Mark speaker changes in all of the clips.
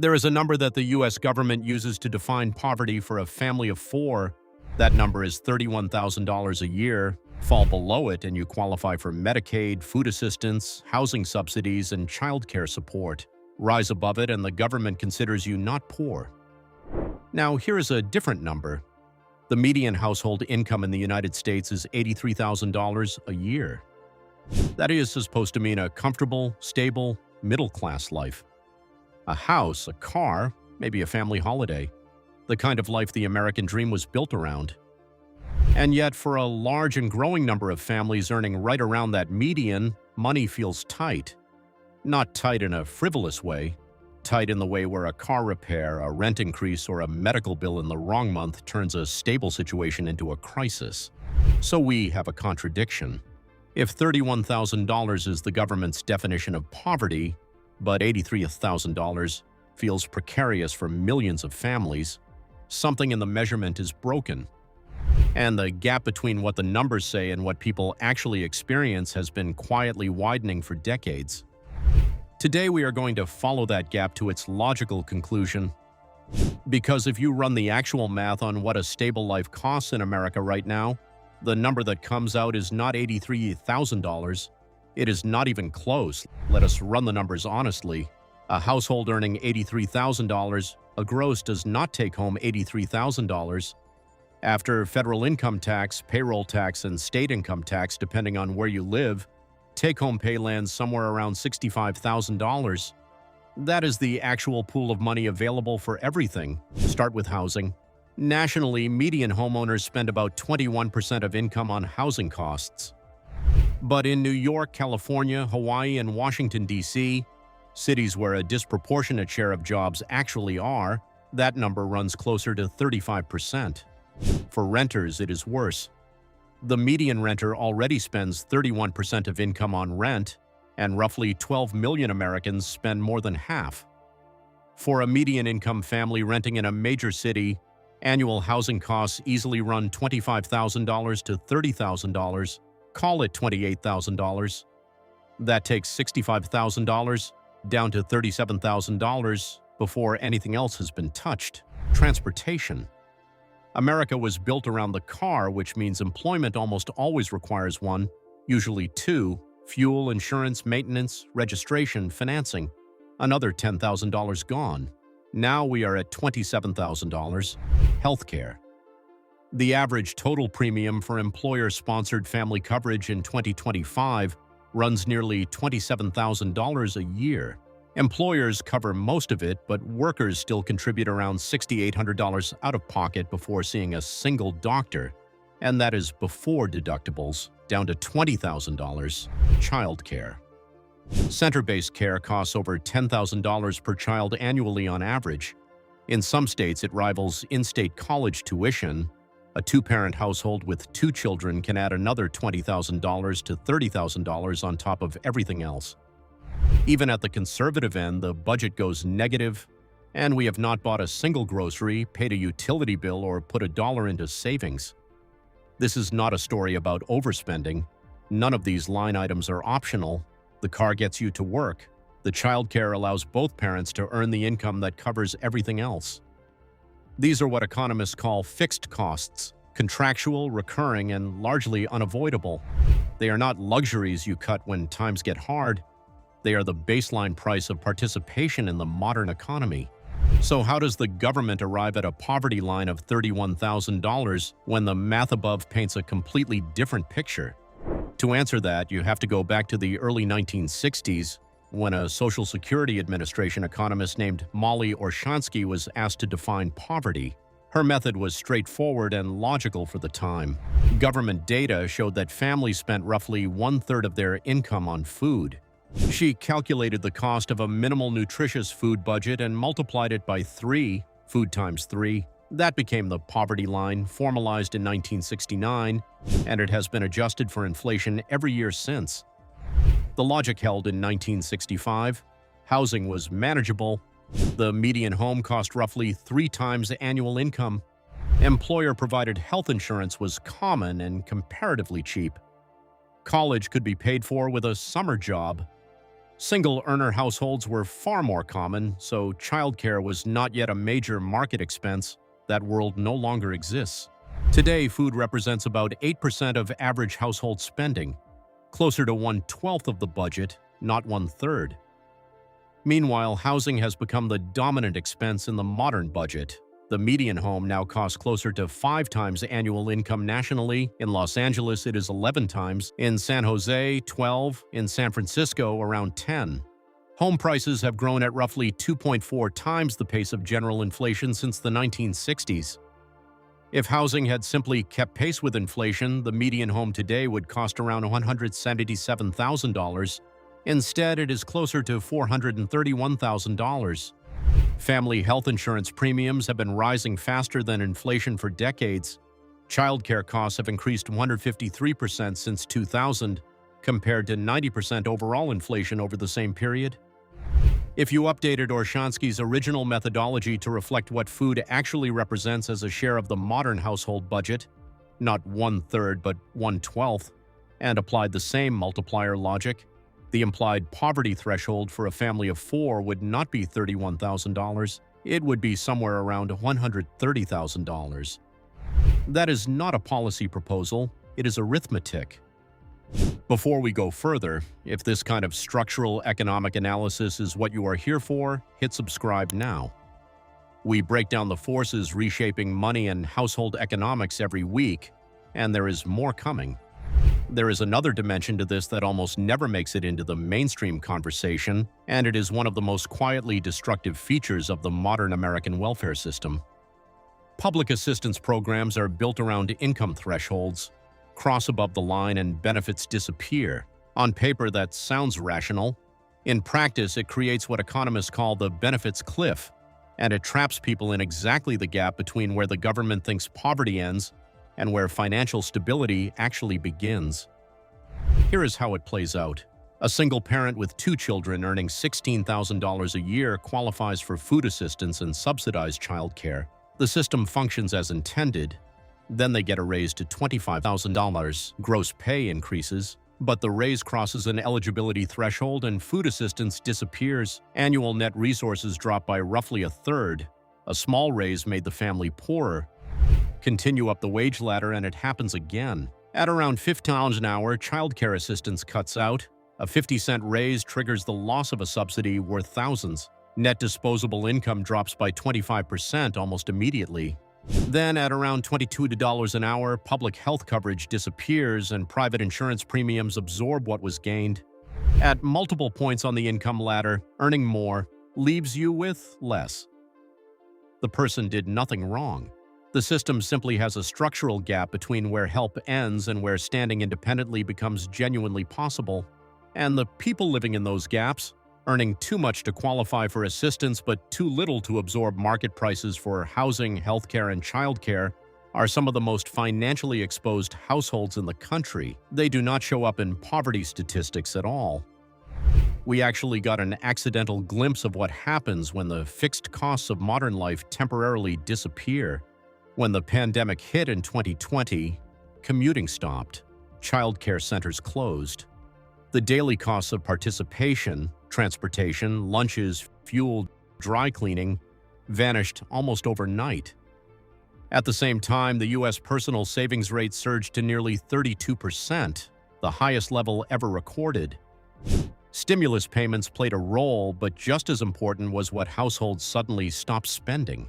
Speaker 1: There is a number that the U.S. government uses to define poverty for a family of four. That number is $31,000 a year. Fall below it and you qualify for Medicaid, food assistance, housing subsidies, and child care support. Rise above it and the government considers you not poor. Now, here is a different number. The median household income in the United States is $83,000 a year. That is supposed to mean a comfortable, stable, middle-class life. A house, a car, maybe a family holiday. The kind of life the American dream was built around. And yet, for a large and growing number of families earning right around that median, money feels tight. Not tight in a frivolous way. Tight in the way where a car repair, a rent increase, or a medical bill in the wrong month turns a stable situation into a crisis. So we have a contradiction. If $31,000 is the government's definition of poverty, but $83,000 feels precarious for millions of families, something in the measurement is broken. And the gap between what the numbers say and what people actually experience has been quietly widening for decades. Today we are going to follow that gap to its logical conclusion. Because if you run the actual math on what a stable life costs in America right now, the number that comes out is not $83,000. It is not even close. Let us run the numbers honestly. A household earning $83,000, a gross does not take home $83,000. After federal income tax, payroll tax, and state income tax, depending on where you live, take-home pay lands somewhere around $65,000. That is the actual pool of money available for everything. Start with housing. Nationally, median homeowners spend about 21% of income on housing costs. But in New York, California, Hawaii, and Washington, D.C., cities where a disproportionate share of jobs actually are, that number runs closer to 35%. For renters, it is worse. The median renter already spends 31% of income on rent, and roughly 12 million Americans spend more than half. For a median income family renting in a major city, annual housing costs easily run $25,000 to $30,000, call it $28,000. That takes $65,000 down to $37,000 before anything else has been touched. Transportation. America was built around the car, which means employment almost always requires one, usually two: fuel, insurance, maintenance, registration, financing. Another $10,000 gone. Now we are at $27,000. Healthcare. The average total premium for employer-sponsored family coverage in 2025 runs nearly $27,000 a year. Employers cover most of it, but workers still contribute around $6,800 out of pocket before seeing a single doctor, and that is before deductibles, down to $20,000. Childcare. Center-based care costs over $10,000 per child annually on average. In some states, it rivals in-state college tuition. A two-parent household with two children can add another $20,000 to $30,000 on top of everything else. Even at the conservative end, the budget goes negative, and we have not bought a single grocery, paid a utility bill, or put a dollar into savings. This is not a story about overspending. None of these line items are optional. The car gets you to work. The childcare allows both parents to earn the income that covers everything else. These are what economists call fixed costs, contractual, recurring, and largely unavoidable. They are not luxuries you cut when times get hard. They are the baseline price of participation in the modern economy. So how does the government arrive at a poverty line of $31,000 when the math above paints a completely different picture? To answer that, you have to go back to the early 1960s, when a Social Security Administration economist named Molly Orshansky was asked to define poverty. Her method was straightforward and logical for the time. Government data showed that families spent roughly one-third of their income on food. She calculated the cost of a minimal nutritious food budget and multiplied it by 3, food times 3. That became the poverty line, formalized in 1969, and it has been adjusted for inflation every year since. The logic held in 1965. Housing was manageable. The median home cost roughly 3 times annual income. Employer-provided health insurance was common and comparatively cheap. College could be paid for with a summer job. Single-earner households were far more common, so childcare was not yet a major market expense. That world no longer exists. Today, food represents about 8% of average household spending, closer to 1/12 of the budget, not 1/3. Meanwhile, housing has become the dominant expense in the modern budget. The median home now costs closer to 5 times annual income nationally. In Los Angeles, it is 11 times. In San Jose, 12. In San Francisco, around 10. Home prices have grown at roughly 2.4 times the pace of general inflation since the 1960s. If housing had simply kept pace with inflation, the median home today would cost around $177,000. Instead, it is closer to $431,000. Family health insurance premiums have been rising faster than inflation for decades. Childcare costs have increased 153% since 2000, compared to 90% overall inflation over the same period. If you updated Orshansky's original methodology to reflect what food actually represents as a share of the modern household budget, not 1/3 but 1/12, and applied the same multiplier logic, the implied poverty threshold for a family of 4 would not be $31,000. It would be somewhere around $130,000. That is not a policy proposal, it is arithmetic. Before we go further, if this kind of structural economic analysis is what you are here for, hit subscribe now. We break down the forces reshaping money and household economics every week, and there is more coming. There is another dimension to this that almost never makes it into the mainstream conversation, and it is one of the most quietly destructive features of the modern American welfare system. Public assistance programs are built around income thresholds. Cross above the line and benefits disappear. On paper, that sounds rational. In practice, it creates what economists call the benefits cliff, and it traps people in exactly the gap between where the government thinks poverty ends and where financial stability actually begins. Here is how it plays out. A single parent with 2 children earning $16,000 a year qualifies for food assistance and subsidized childcare. The system functions as intended. Then they get a raise to $25,000. Gross pay increases, but the raise crosses an eligibility threshold and food assistance disappears. Annual net resources drop by roughly 1/3. A small raise made the family poorer. Continue up the wage ladder and it happens again. At around $15 an hour, childcare assistance cuts out. A 50-cent raise triggers the loss of a subsidy worth thousands. Net disposable income drops by 25% almost immediately. Then, at around $22 an hour, public health coverage disappears and private insurance premiums absorb what was gained. At multiple points on the income ladder, earning more leaves you with less. The person did nothing wrong. The system simply has a structural gap between where help ends and where standing independently becomes genuinely possible. And the people living in those gaps, earning too much to qualify for assistance but too little to absorb market prices for housing, healthcare, and childcare, are some of the most financially exposed households in the country. They do not show up in poverty statistics at all. We actually got an accidental glimpse of what happens when the fixed costs of modern life temporarily disappear. When the pandemic hit in 2020, commuting stopped, childcare centers closed. The daily costs of participation, transportation, lunches, fuel, dry cleaning vanished almost overnight. At the same time, the U.S. personal savings rate surged to nearly 32%, the highest level ever recorded. Stimulus payments played a role, but just as important was what households suddenly stopped spending.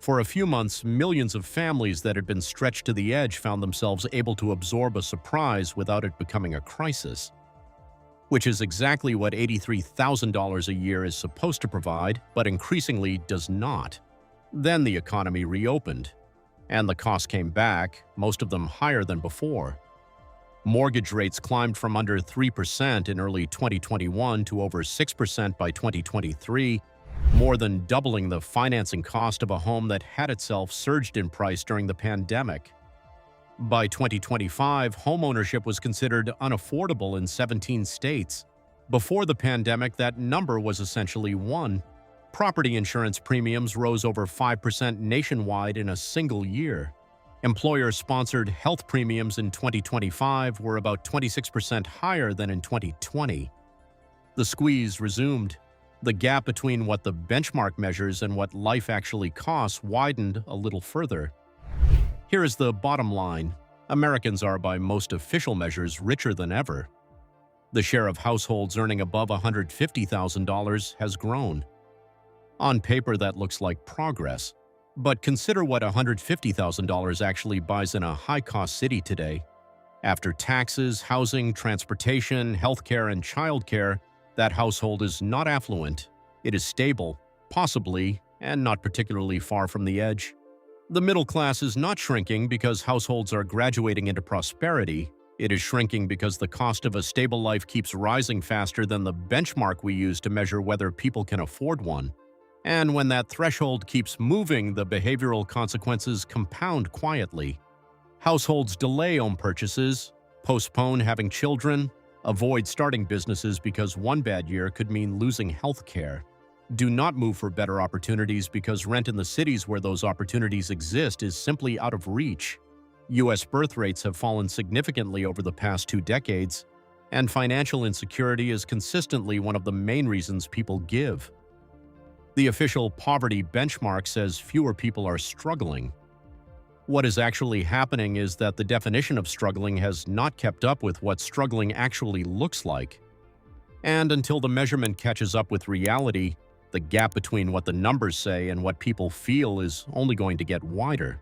Speaker 1: For a few months, millions of families that had been stretched to the edge found themselves able to absorb a surprise without it becoming a crisis, which is exactly what $83,000 a year is supposed to provide, but increasingly does not. Then the economy reopened, and the costs came back, most of them higher than before. Mortgage rates climbed from under 3% in early 2021 to over 6% by 2023, more than doubling the financing cost of a home that had itself surged in price during the pandemic. By 2025, homeownership was considered unaffordable in 17 states. Before the pandemic, that number was essentially 1. Property insurance premiums rose over 5% nationwide in a single year. Employer-sponsored health premiums in 2025 were about 26% higher than in 2020. The squeeze resumed. The gap between what the benchmark measures and what life actually costs widened a little further. Here is the bottom line. Americans are, by most official measures, richer than ever. The share of households earning above $150,000 has grown. On paper, that looks like progress. But consider what $150,000 actually buys in a high-cost city today. After taxes, housing, transportation, healthcare, and childcare, that household is not affluent. It is stable, possibly, and not particularly far from the edge. The middle class is not shrinking because households are graduating into prosperity. It is shrinking because the cost of a stable life keeps rising faster than the benchmark we use to measure whether people can afford one. And when that threshold keeps moving, the behavioral consequences compound quietly. Households delay home purchases, postpone having children, avoid starting businesses because one bad year could mean losing health care. Do not move for better opportunities because rent in the cities where those opportunities exist is simply out of reach. U.S. birth rates have fallen significantly over the past 2 decades, and financial insecurity is consistently one of the main reasons people give. The official poverty benchmark says fewer people are struggling. What is actually happening is that the definition of struggling has not kept up with what struggling actually looks like. And until the measurement catches up with reality, the gap between what the numbers say and what people feel is only going to get wider.